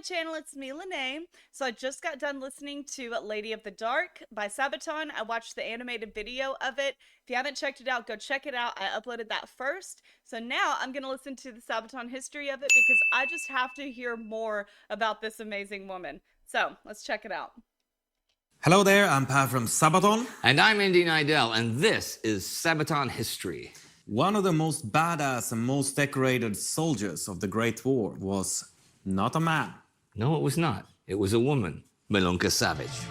channel, it's me, Lene. So I just got done listening to Lady of the Dark by Sabaton. I watched the animated video of it. If you haven't checked it out, go check it out. I uploaded that first. So now I'm going to listen to the Sabaton history of it because I just have to hear more about this amazing woman. So let's check it out. Hello there, I'm Pat from Sabaton. And I'm Indy Nidell, and this is Sabaton History. One of the most badass and most decorated soldiers of the Great War was not a man. No, it was not. It was a woman, Milunka Savić.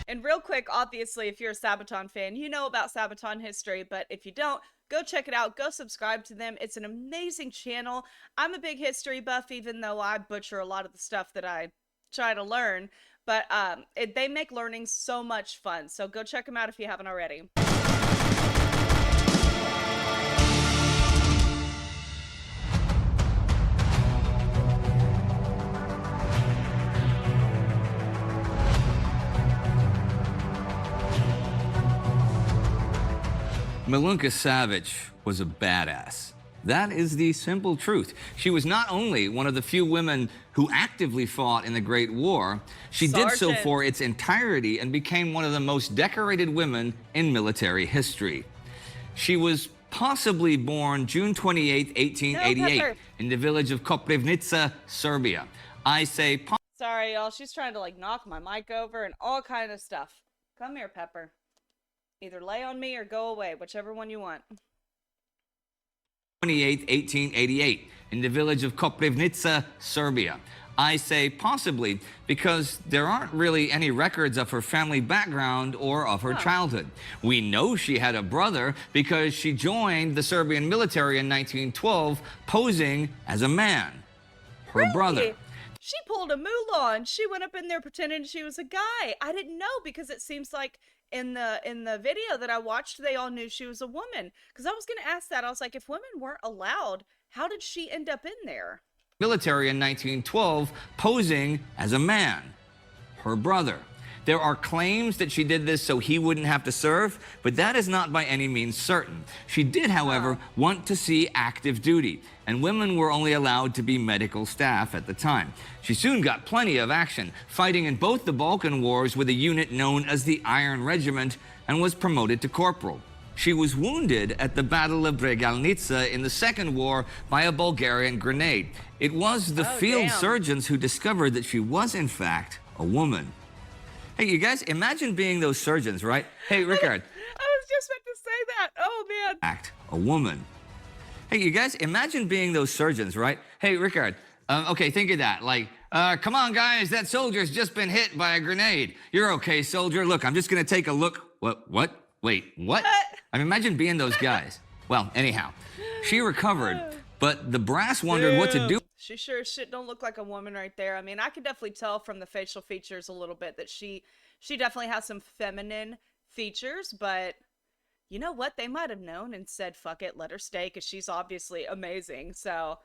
And real quick, obviously, if you're a Sabaton fan, you know about Sabaton history, but if you don't, go check it out. Go subscribe to them. It's an amazing channel. I'm a big history buff, even though I butcher a lot of the stuff that I try to learn. But they make learning so much fun. So go check them out if you haven't already. Milunka Savić was a badass. That is the simple truth. She was not only one of the few women who actively fought in the Great War, she did so for its entirety and became one of the most decorated women in military history. She was possibly born June 28, 1888, in the village of Koprivnica, Serbia. I say... Sorry, y'all. She's trying to, knock my mic over and all kind of stuff. Come here, Pepper. Either lay on me or go away, whichever one you want. 28, 1888, in the village of Koprivnica, Serbia. I say possibly because there aren't really any records of her family background or of her childhood. We know she had a brother because she joined the Serbian military in 1912, posing as a man. Her brother. She pulled a Mulan. She went up in there pretending she was a guy. I didn't know because it seems like in the video that I watched, they all knew she was a woman. Because I was going to ask that. I was like, if women weren't allowed, how did she end up in there? Military in 1912, posing as a man. Her brother. There are claims that she did this so he wouldn't have to serve, but that is not by any means certain. She did, however, want to see active duty, and women were only allowed to be medical staff at the time. She soon got plenty of action, fighting in both the Balkan Wars with a unit known as the Iron Regiment, and was promoted to corporal. She was wounded at the Battle of Bregalnica in the Second War by a Bulgarian grenade. It was the field surgeons who discovered that she was, in fact, a woman. Hey, you guys, imagine being those surgeons, right? Hey, Rickard. I was just about to say that. Oh, man. Act a woman. Hey, you guys, imagine being those surgeons, right? Hey, Rickard. Okay, think of that. Come on, guys, that soldier's just been hit by a grenade. You're okay, soldier. Look, I'm just going to take a look. What? Wait, what? I mean, imagine being those guys. Well, anyhow, she recovered, but the brass wondered what to do. She sure as shit don't look like a woman right there. I mean, I could definitely tell from the facial features a little bit that she definitely has some feminine features, but you know what? They might have known and said, fuck it, let her stay, because she's obviously amazing. So,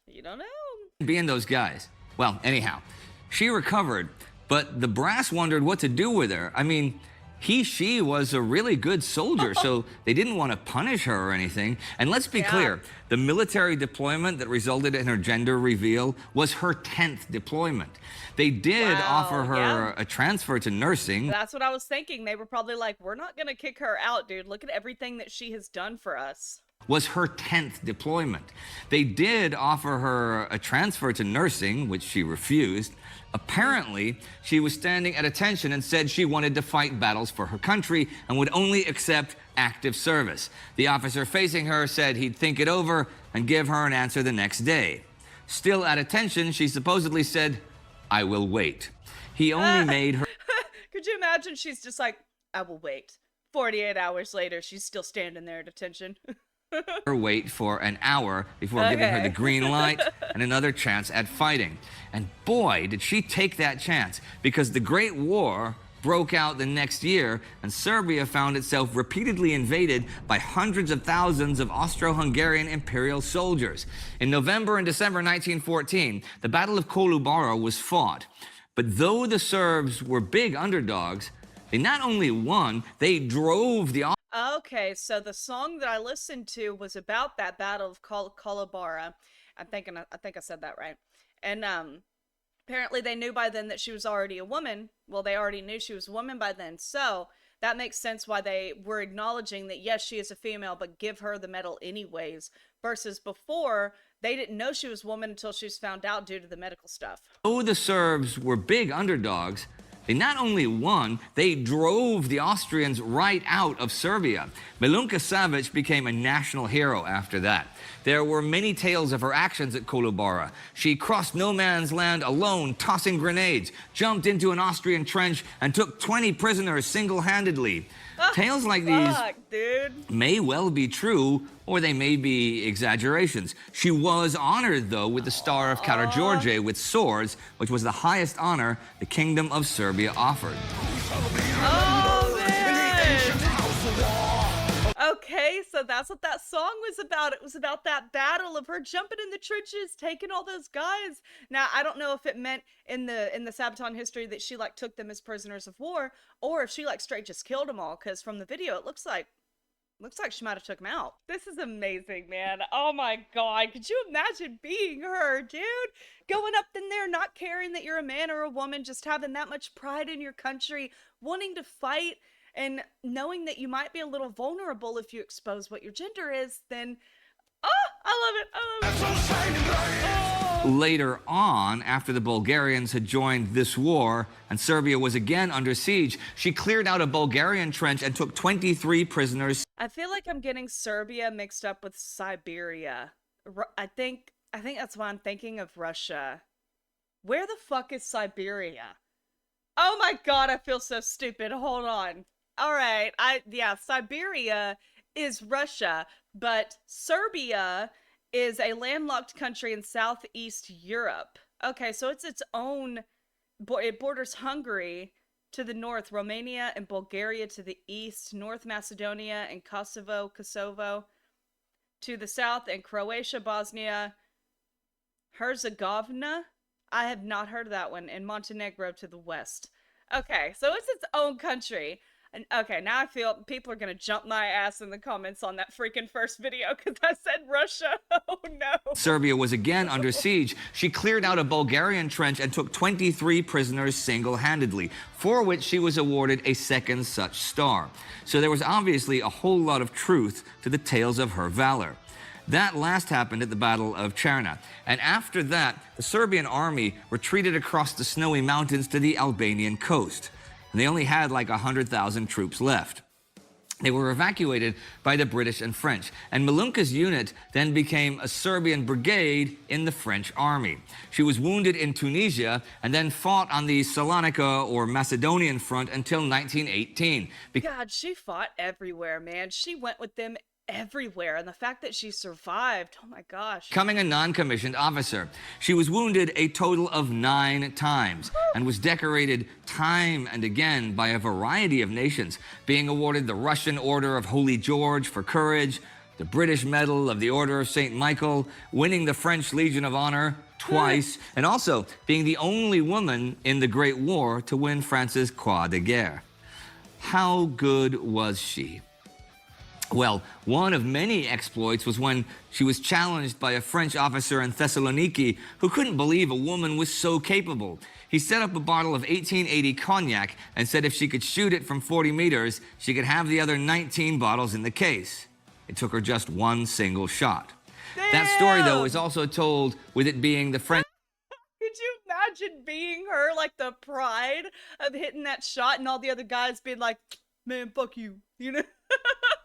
you don't know. Being those guys. Well, anyhow, she recovered, but the brass wondered what to do with her. I mean, she was a really good soldier, so they didn't want to punish her or anything. And let's be clear, the military deployment that resulted in her gender reveal was her 10th deployment. They did offer her a transfer to nursing. That's what I was thinking. They were probably like, we're not going to kick her out, dude. Look at everything that she has done for us. Was her 10th deployment. They did offer her a transfer to nursing, which she refused. Apparently, she was standing at attention and said she wanted to fight battles for her country and would only accept active service. The officer facing her said he'd think it over and give her an answer the next day. Still at attention, she supposedly said, "I will wait." He only made her... Could you imagine? She's just like, I will wait. 48 hours later, she's still standing there at attention. Her wait for an hour before giving her the green light and another chance at fighting. And boy, did she take that chance, because the Great War broke out the next year and Serbia found itself repeatedly invaded by hundreds of thousands of Austro-Hungarian imperial soldiers. In November and December 1914, the Battle of Kolubara was fought. But though the Serbs were big underdogs, they not only won, they drove the Okay, so the song that I listened to was about that Battle of Kolubara. I think I said that right. And apparently they knew by then that she was already a woman. Well, they already knew she was a woman by then. So that makes sense why they were acknowledging that yes, she is a female, but give her the medal anyways. Versus before, they didn't know she was a woman until she was found out due to the medical stuff. Though the Serbs were big underdogs, they not only won, they drove the Austrians right out of Serbia. Milunka Savić became a national hero after that. There were many tales of her actions at Kolubara. She crossed no man's land alone, tossing grenades, jumped into an Austrian trench, and took 20 prisoners single-handedly. Tales like these may well be true, or they may be exaggerations. She was honored, though, with the Star of Karađorđe with swords, which was the highest honor the Kingdom of Serbia offered. Oh, man! Okay, so that's what that song was about. It was about that battle of her jumping in the trenches, taking all those guys. Now, I don't know if it meant in the Sabaton history that she like took them as prisoners of war, or if she like straight just killed them all. Because from the video, it looks like she might have took them out. This is amazing, man. Oh my god, could you imagine being her, dude? Going up in there, not caring that you're a man or a woman, just having that much pride in your country, wanting to fight. And knowing that you might be a little vulnerable if you expose what your gender is, then, oh, I love it. Later on, after the Bulgarians had joined this war and Serbia was again under siege, she cleared out a Bulgarian trench and took 23 prisoners. I feel like I'm getting Serbia mixed up with Siberia. I think that's why I'm thinking of Russia. Where the fuck is Siberia? Oh my god, I feel so stupid. Hold on. All right, Siberia is Russia, but Serbia is a landlocked country in Southeast Europe. Okay, so it's its own, it borders Hungary to the north, Romania and Bulgaria to the east, North Macedonia and Kosovo to the south, and Croatia, Bosnia, Herzegovina. I have not heard of that one, and Montenegro to the west. Okay, so it's its own country. And okay, now I feel people are gonna jump my ass in the comments on that freaking first video because I said Russia. Oh no. Serbia was again under siege. She cleared out a Bulgarian trench and took 23 prisoners single-handedly, for which she was awarded a second such star. So there was obviously a whole lot of truth to the tales of her valor. That last happened at the Battle of Černa. And after that, the Serbian army retreated across the snowy mountains to the Albanian coast. And they only had like 100,000 troops left. They were evacuated by the British and French, and Milunka's unit then became a Serbian brigade in the French army. She was wounded in Tunisia and then fought on the Salonika or Macedonian front until 1918. God, she fought everywhere, man. She went with them everywhere, and the fact that she survived, oh my gosh. Becoming a non-commissioned officer. She was wounded a total of 9 times and was decorated time and again by a variety of nations, being awarded the Russian Order of Holy George for courage, the British Medal of the Order of St. Michael, winning the French Legion of Honor twice, and also being the only woman in the Great War to win France's Croix de Guerre. How good was she? Well, one of many exploits was when she was challenged by a French officer in Thessaloniki who couldn't believe a woman was so capable. He set up a bottle of 1880 cognac and said if she could shoot it from 40 meters, she could have the other 19 bottles in the case. It took her just one single shot. Damn. That story, though, is also told with it being the French... Could you imagine being her, like the pride of hitting that shot and all the other guys being like, man, fuck you, you know?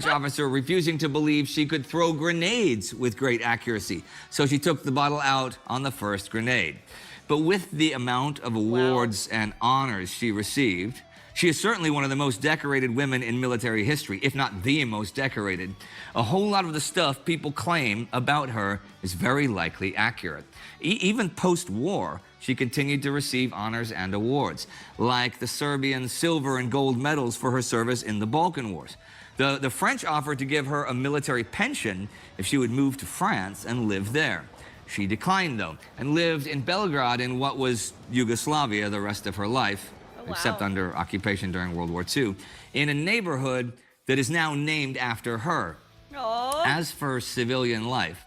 Officer refusing to believe she could throw grenades with great accuracy. So she took the bottle out on the first grenade. But with the amount of awards and honors she received, she is certainly one of the most decorated women in military history, if not the most decorated. A whole lot of the stuff people claim about her is very likely accurate. Even post-war, she continued to receive honors and awards, like the Serbian silver and gold medals for her service in the Balkan Wars. The French offered to give her a military pension if she would move to France and live there. She declined, though, and lived in Belgrade in what was Yugoslavia the rest of her life, except under occupation during World War II, in a neighborhood that is now named after her. Aw. As for civilian life,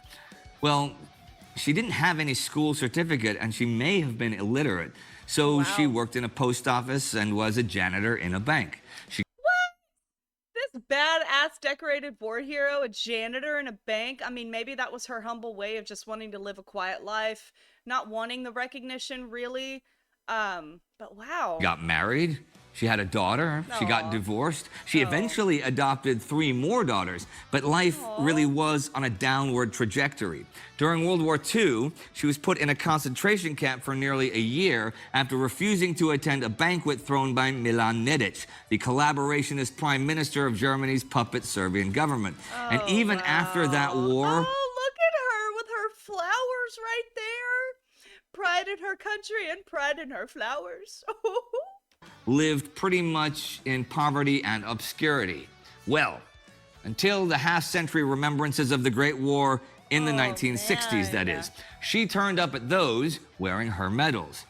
well, she didn't have any school certificate and she may have been illiterate. So she worked in a post office and was a janitor in a bank. She This badass decorated war hero, a janitor in a bank. I mean, maybe that was her humble way of just wanting to live a quiet life, not wanting the recognition, really. But wow. got married. She had a daughter. She got Aw. divorced. She eventually adopted 3 more daughters, but life really was on a downward trajectory. During World War II, she was put in a concentration camp for nearly a year after refusing to attend a banquet thrown by Milan Nedic, the collaborationist prime minister of Germany's puppet Serbian government. And even after that war, Oh, look at her with her flowers right there. Pride in her country and pride in her flowers. lived pretty much in poverty and obscurity. Well, until the half-century remembrances of the Great War in the 1960s, that is. She turned up at those wearing her medals.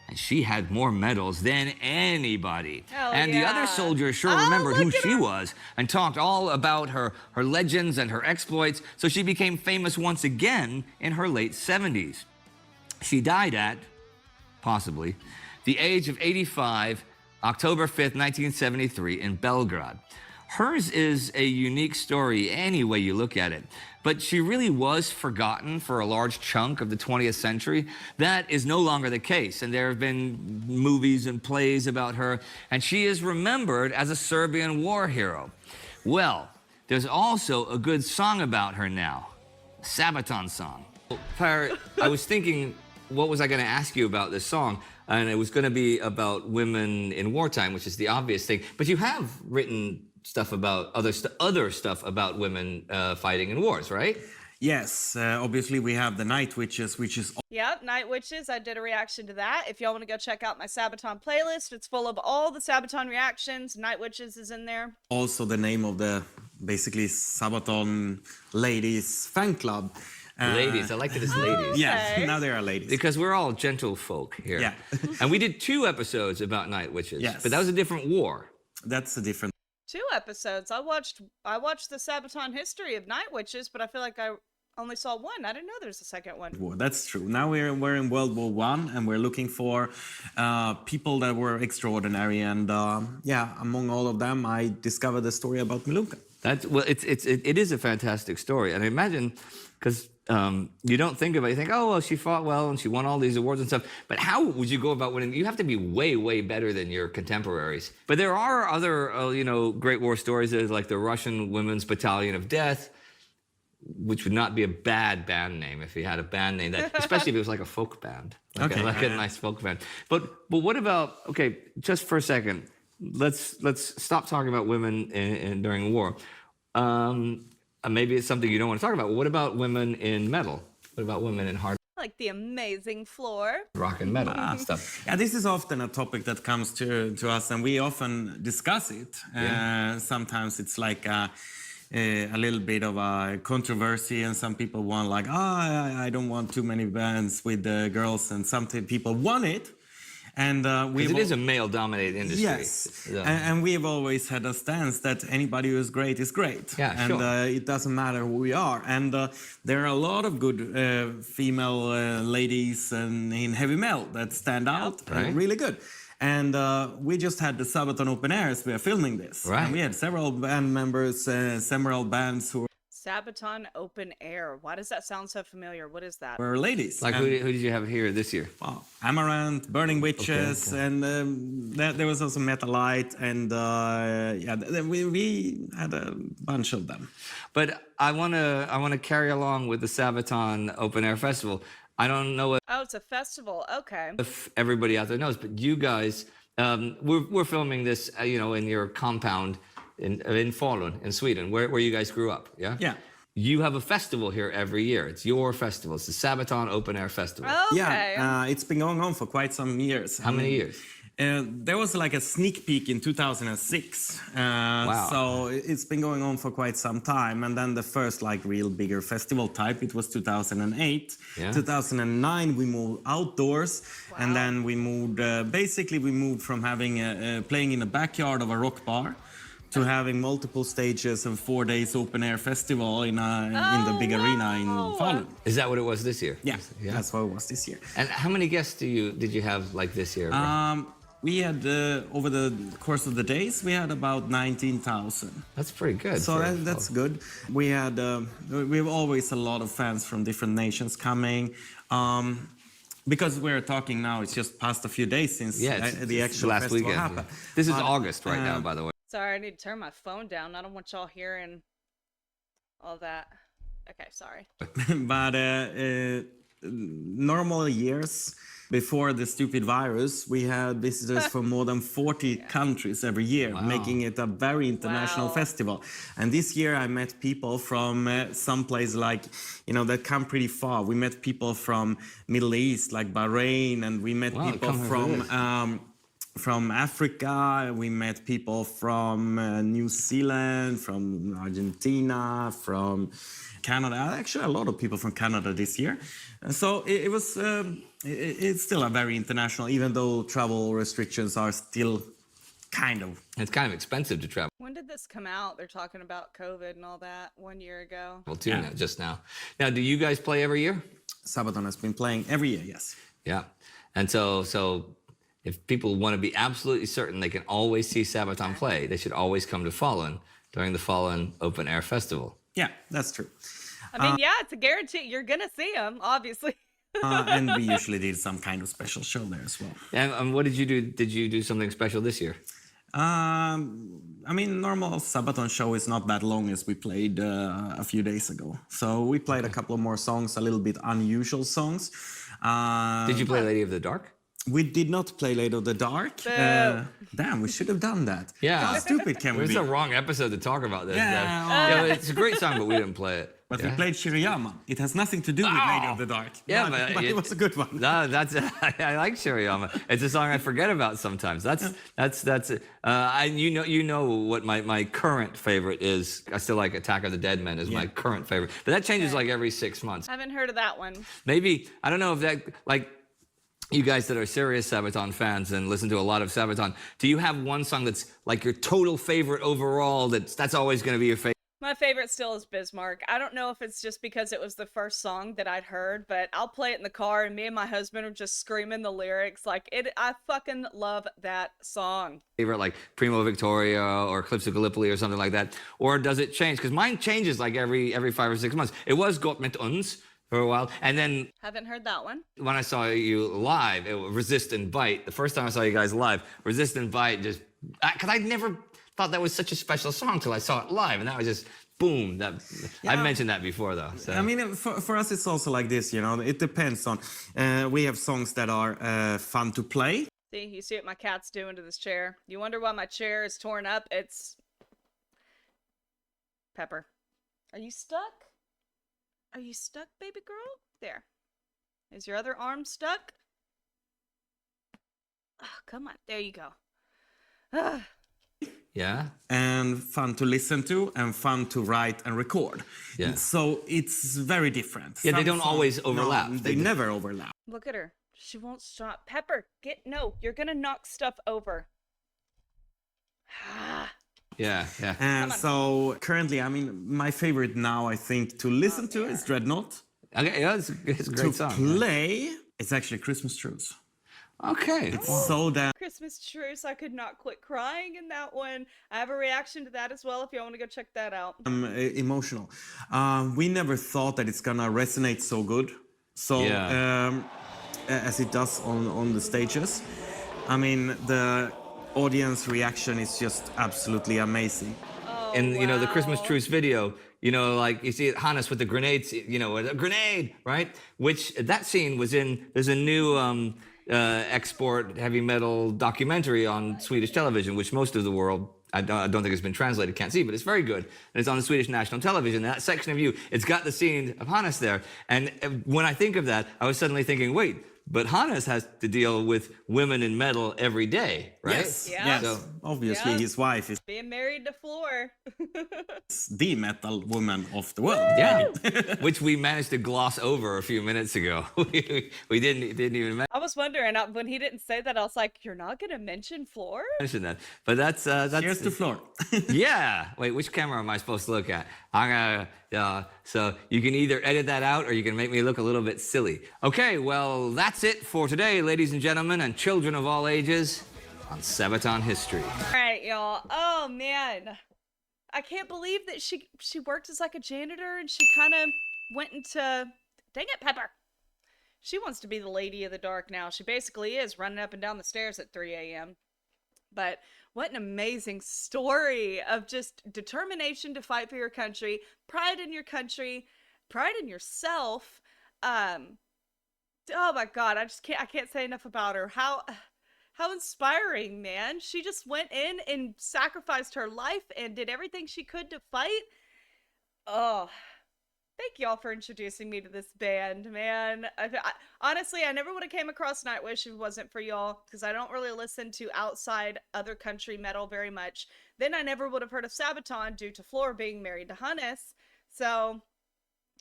And she had more medals than anybody. And the other soldiers sure remembered who she was and talked all about her legends and her exploits, so she became famous once again in her late 70s. She died at, possibly, the age of 85, October 5th, 1973, in Belgrade. Hers is a unique story any way you look at it, but she really was forgotten for a large chunk of the 20th century. That is no longer the case, and there have been movies and plays about her, and she is remembered as a Serbian war hero. Well, there's also a good song about her now, a Sabaton song. Per, I was thinking, what was I going to ask you about this song? And it was going to be about women in wartime, which is the obvious thing. But you have written stuff about other stuff about women fighting in wars, right? Yes, obviously we have the Night Witches, which is Yep, Night Witches. I did a reaction to that. If y'all want to go check out my Sabaton playlist, it's full of all the Sabaton reactions. Night Witches is in there. also the name of the basically Sabaton ladies fan club. Ladies, I like that it's ladies. Yeah, Okay. now they are ladies. Because we're all gentle folk here. Yeah. And we did 2 episodes about Night Witches. Yes. But that was a different war. That's a different 2 episodes. I watched the Sabaton history of Night Witches, but I feel like I only saw one. I didn't know there's a second one. war. That's true. Now we're in World War One, and we're looking for people that were extraordinary. And yeah, among all of them, I discovered the story about Milunka. It is a fantastic story. And I imagine, because you don't think about it, you think, oh, well, she fought well and she won all these awards and stuff. But how would you go about winning? You have to be way, way better than your contemporaries. But there are other, Great War stories, like the Russian Women's Battalion of Death, which would not be a bad band name if you had a band name, that, especially if it was like a folk band, like a nice folk band. But what about, okay, just for a second, let's stop talking about women during the war. Maybe it's something you don't want to talk about. What about women in metal? What about women in hard Like the amazing Floor. rock and metal and stuff? Yeah, this is often a topic that comes to us, and we often discuss it. Sometimes it's like a little bit of a controversy, and some people want like, I don't want too many bands with the girls, and some people want it. And it is a male-dominated industry. Yes, and we've always had a stance that anybody who is great is great. Yeah, and sure. It doesn't matter who we are. And there are a lot of good female ladies in heavy metal that stand out and really good. And we just had the Sabaton Open Airs. We are filming this. Right. And we had several band members, several bands who Sabaton Open Air. Why does that sound so familiar? What is that? were ladies. Like, who did you have here this year? Well, Amaranth, Burning Witches, and there was also Metalite, and we had a bunch of them. But I wanna carry along with the Sabaton Open Air Festival. I don't know Oh, it's a festival. Okay. if everybody out there knows, but you guys, we're filming this, in your compound in Falun, in Sweden, where you guys grew up, yeah? Yeah. You have a festival here every year. It's your festival. It's the Sabaton Open Air Festival. Okay. Yeah, it's been going on for quite some years. How many years? There was like a sneak peek in 2006. Wow. So it's been going on for quite some time. And then the first like real bigger festival type, it was 2008. Yeah. 2009, we moved outdoors. Wow. And then we moved, basically we moved from having playing in the backyard of a rock bar to having multiple stages and 4 days open air festival in the big arena in Falun. Is that what it was this year? Yeah, that's what it was this year. And how many guests did you have like this year? We had over the course of the days we had about 19,000. That's pretty good. So that's good. We had we have always a lot of fans from different nations coming. Because we're talking now, it's just past a few days since the actual last festival weekend. happened. This is August right now, by the way. Sorry, I need to turn my phone down. I don't want y'all hearing all that. Okay, sorry. But normal years, before the stupid virus, we had visitors from more than 40 countries every year, making it a very international festival. And this year I met people from some place like, that come pretty far. We met people from Middle East, like Bahrain, and we met people from Africa, we met people from New Zealand, from Argentina, from Canada. Actually, a lot of people from Canada this year. So it was, it's still a very international, even though travel restrictions are still kind of. It's kind of expensive to travel. When did this come out? They're talking about COVID and all that 1 year ago. Well, just now. Now, do you guys play every year? Sabaton has been playing every year, yes. Yeah. And so if people want to be absolutely certain they can always see Sabaton play, they should always come to Falun during the Falun Open Air Festival. Yeah, that's true. I mean, it's a guarantee. You're going to see them, obviously. And we usually did some kind of special show there as well. And what did you do? Did you do something special this year? I mean, normal Sabaton show is not that long as we played a few days ago. So we played a couple of more songs, a little bit unusual songs. Did you play Lady of the Dark? We did not play Lady of the Dark. Damn, we should have done that. Yeah. How stupid can we be? It's the wrong episode to talk about this. Yeah. It's a great song, but we didn't play it. But we played Shiriyama. It has nothing to do with Lady of the Dark. Yeah, but it was a good one. No, I like Shiriyama. It's a song I forget about sometimes. You know what my current favorite is. I still like Attack of the Dead Men is my current favorite. But that changes like every 6 months. Haven't heard of that one. Maybe, I don't know if that, like, you guys that are serious Sabaton fans and listen to a lot of Sabaton, do you have one song that's like your total favorite overall that's always going to be your favorite? My favorite still is Bismarck. I don't know if it's just because it was the first song that I'd heard, but I'll play it in the car and me and my husband are just screaming the lyrics. Like, I fucking love that song. Favorite like Primo Victoria or Eclipse of Gallipoli or something like that? Or does it change? Because mine changes like every 5 or 6 months. It was Gott mit uns for a while. And then Haven't heard that one. when I saw you live, it was Resist and Bite. The first time I saw you guys live, Resist and Bite just, because I never thought that was such a special song till I saw it live. And that was just, boom. I've mentioned that before though. So. I mean, for us, it's also like this, it depends on, we have songs that are fun to play. See, you see what my cat's doing to this chair. You wonder why my chair is torn up? It's Pepper. Are you stuck? Are you stuck, baby girl? There. Is your other arm stuck? Oh, come on. There you go. Ugh. Yeah. And fun to listen to and fun to write and record. Yeah. So it's very different. Yeah, they don't always overlap. No, they never overlap. Look at her. She won't stop. Pepper, you're gonna knock stuff over. Yeah. And so currently, I mean, my favorite now, I think, to listen to is Dreadnought. Okay, yeah, it's a great song. To play, it's actually Christmas Truce. Okay. It's so damn. Christmas Truce, I could not quit crying in that one. I have a reaction to that as well if y'all want to go check that out. Emotional. We never thought that it's gonna resonate so good. So as it does on the stages. I mean, the audience reaction is just absolutely amazing. Oh, And wow. the Christmas Truce video, like you see Hannes with the grenades, with a grenade, right? Which that scene was in. There's a new export heavy metal documentary on Swedish television, which most of the world, I don't think it's been translated, can't see, but it's very good. And it's on the Swedish national television. And that section of you, it's got the scene of Hannes there. And when I think of that, I was suddenly thinking, wait, But Hannes has to deal with women in metal every day, right? Yes, Yeah. yes. So- Obviously, Yeah. his wife is Being married to Floor. the metal woman of the world. Yeah, which we managed to gloss over a few minutes ago. we didn't even I was wondering when he didn't say that, I was like, "You're not gonna mention Floor?" mention that. But that's Cheers to Floor. yeah. Wait, which camera am I supposed to look at? I'm gonna. So you can either edit that out or you can make me look a little bit silly. Okay, well that's it for today, ladies and gentlemen, and children of all ages, on Sabaton history. All right, y'all. Oh man, I can't believe that she worked as like a janitor and she kind of went into. Dang it, Pepper. She wants to be the lady of the dark now. She basically is running up and down the stairs at 3 a.m. But what an amazing story of just determination to fight for your country, pride in your country, pride in yourself. Oh my God, I can't say enough about her. How inspiring, man. She just went in and sacrificed her life and did everything she could to fight. Oh, thank y'all for introducing me to this band, man. Honestly, I never would have came across Nightwish if it wasn't for y'all, because I don't really listen to outside other country metal very much. Then I never would have heard of Sabaton due to Floor being married to Hannes. So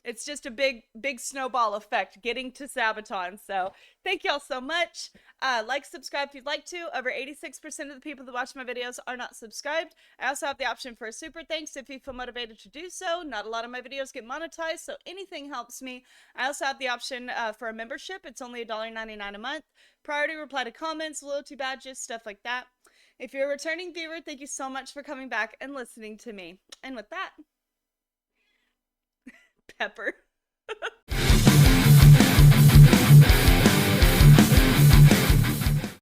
it's just a big snowball effect getting to Sabaton. So thank y'all so much. Like, subscribe if you'd like to. Over 86% of the people that watch my videos are not subscribed. I also have the option for a super thanks if you feel motivated to do so. Not a lot of my videos get monetized, so anything helps me. I also have the option for a membership. It's only $1.99 a month. Priority reply to comments, loyalty badges, stuff like that. If you're a returning viewer, thank you so much for coming back and listening to me. And with that, Pepper.